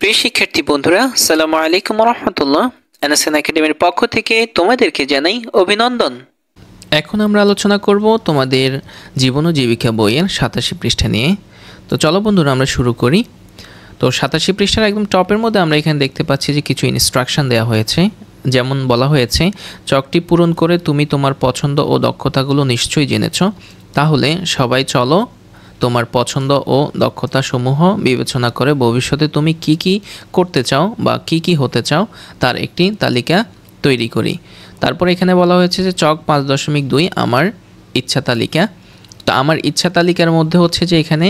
প্রিয় শিক্ষার্থী বন্ধুরা, আসসালামু আলাইকুম ওয়া রাহমাতুল্লাহ। এনএসএন একাডেমির পক্ষ থেকে তোমাদেরকে জানাই অভিনন্দন। এখন আমরা আলোচনা করব তোমাদের জীবন ও জীবিকা বইয়ের 87 পৃষ্ঠা নিয়ে। তো চলো বন্ধুরা আমরা শুরু করি। তো 87 পৃষ্ঠার একদম টপের মধ্যে আমরা এখানে দেখতে পাচ্ছি যে কিছু ইনস্ট্রাকশন দেওয়া হয়েছে। যেমন বলা হয়েছে, চকটি পূরণ করে তুমি তোমার পছন্দ ও দক্ষতাগুলো নিশ্চয়ই জেনেছো। তাহলে সবাই চলো তোমার পছন্দ ও দক্ষতাসমূহ বিবেচনা করে ভবিষ্যতে তুমি কি কি করতে চাও বা কি কি হতে চাও তার একটি তালিকা তৈরি করি। তারপর এখানে বলা হয়েছে যে চক 5.2 আমার ইচ্ছা তালিকা। তো আমার ইচ্ছা তালিকার মধ্যে হচ্ছে যে এখানে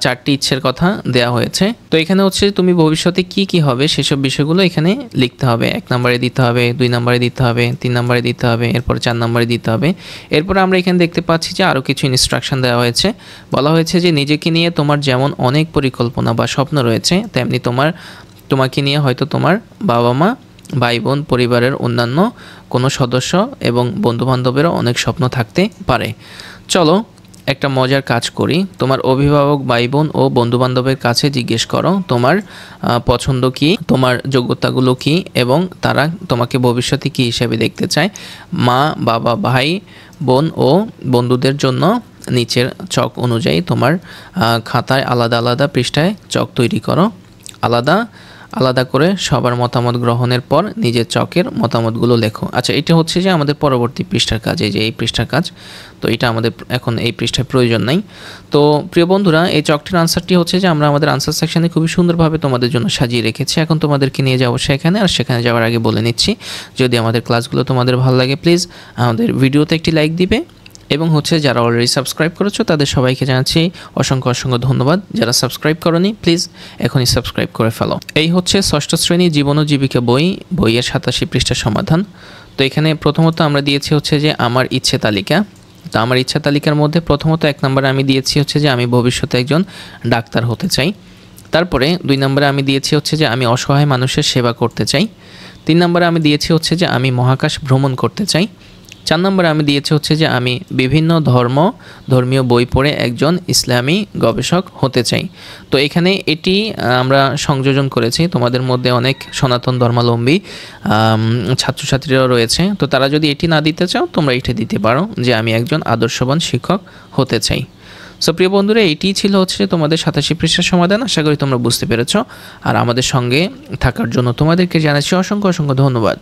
4টি ইচ্ছের কথা দেওয়া হয়েছে। তো এখানে হচ্ছে তুমি ভবিষ্যতে কি কি হবে সেসব বিষয়গুলো এখানে লিখতে হবে। 1 নম্বরে দিতে হবে, 2 নম্বরে দিতে হবে, 3 নম্বরে দিতে হবে, এরপর 4 নম্বরে দিতে হবে। এরপর আমরা এখানে দেখতে পাচ্ছি যে আরও কিছু ইনস্ট্রাকশন দেওয়া হয়েছে। বলা হয়েছে যে নিজেকে নিয়ে তোমার যেমন অনেক পরিকল্পনা বা স্বপ্ন রয়েছে, তেমনি তোমাকে নিয়ে হয়তো তোমার বাবা মা, ভাই বোন, পরিবারের অন্যান্য কোনো সদস্য এবং বন্ধুবান্ধবেরও অনেক স্বপ্ন থাকতে পারে। চলো একটা মজার কাজ করি। তোমার অভিভাবক, ভাই বোন ও বন্ধুবান্ধবের কাছে জিজ্ঞেস করো তোমার পছন্দ কী, তোমার যোগ্যতাগুলো কী এবং তারা তোমাকে ভবিষ্যতে কী হিসেবে দেখতে চায়। মা, বাবা, ভাই, বোন ও বন্ধুদের জন্য নিচের চক অনুযায়ী তোমার খাতায় আলাদা আলাদা পৃষ্ঠায় চক তৈরি করো। আলাদা করে সবার মতামত গ্রহণের পর নিজের চকের মতামতগুলো লেখো। আচ্ছা, এটা হচ্ছে যে আমাদের পরবর্তী পৃষ্ঠার কাজ, এই যে এই পৃষ্ঠার কাজ। তো এটা আমাদের এখন এই পৃষ্ঠায় প্রয়োজন নাই। তো প্রিয় বন্ধুরা, এই চকটির আনসারটি হচ্ছে যে আমরা আমাদের আনসার সেকশানে খুবই সুন্দরভাবে তোমাদের জন্য সাজিয়ে রেখেছি। এখন তোমাদেরকে নিয়ে যাবো সেখানে, আর সেখানে যাওয়ার আগে বলে নিচ্ছি, যদি আমাদের ক্লাসগুলো তোমাদের ভালো লাগে প্লিজ আমাদের ভিডিওতে একটি লাইক দিবে এবং হচ্ছে যারা অলরেডি সাবস্ক্রাইব করেছো তাদের সবাইকে জানাচ্ছি অসংখ্য ধন্যবাদ। যারা সাবস্ক্রাইব করোনি প্লিজ এখনই সাবস্ক্রাইব করে ফেলো। এই হচ্ছে ষষ্ঠ শ্রেণী জীবন ও জীবিকা বইয়ের 87 পৃষ্ঠার সমাধান। তো এখানে প্রথমত আমরা দিয়েছি হচ্ছে যে আমার ইচ্ছে তালিকা। তো আমার ইচ্ছা তালিকার মধ্যে প্রথমত 1 নম্বরে আমি দিয়েছি হচ্ছে যে আমি ভবিষ্যতে একজন ডাক্তার হতে চাই। তারপরে 2 নম্বরে আমি দিয়েছি হচ্ছে যে আমি অসহায় মানুষের সেবা করতে চাই। 3 নম্বরে আমি দিয়েছি হচ্ছে যে আমি মহাকাশ ভ্রমণ করতে চাই। 4 নম্বরে আমি দিয়েছি হচ্ছে যে আমি বিভিন্ন ধর্মীয় বই পড়ে একজন ইসলামী গবেষক হতে চাই। তো এখানে এটি আমরা সংযোজন করেছি। তোমাদের মধ্যে অনেক সনাতন ধর্মাবলম্বী ছাত্রছাত্রীরাও রয়েছে। তো তারা যদি এটি না দিতে চাও তোমরা এটি দিতে পারো যে আমি একজন আদর্শবান শিক্ষক হতে চাই। সো প্রিয় বন্ধুরা, এইটিই ছিল হচ্ছে তোমাদের 87 পৃষ্ঠার সমাধান। আশা করি তোমরা বুঝতে পেরেছ। আর আমাদের সঙ্গে থাকার জন্য তোমাদেরকে জানাচ্ছি অসংখ্য ধন্যবাদ।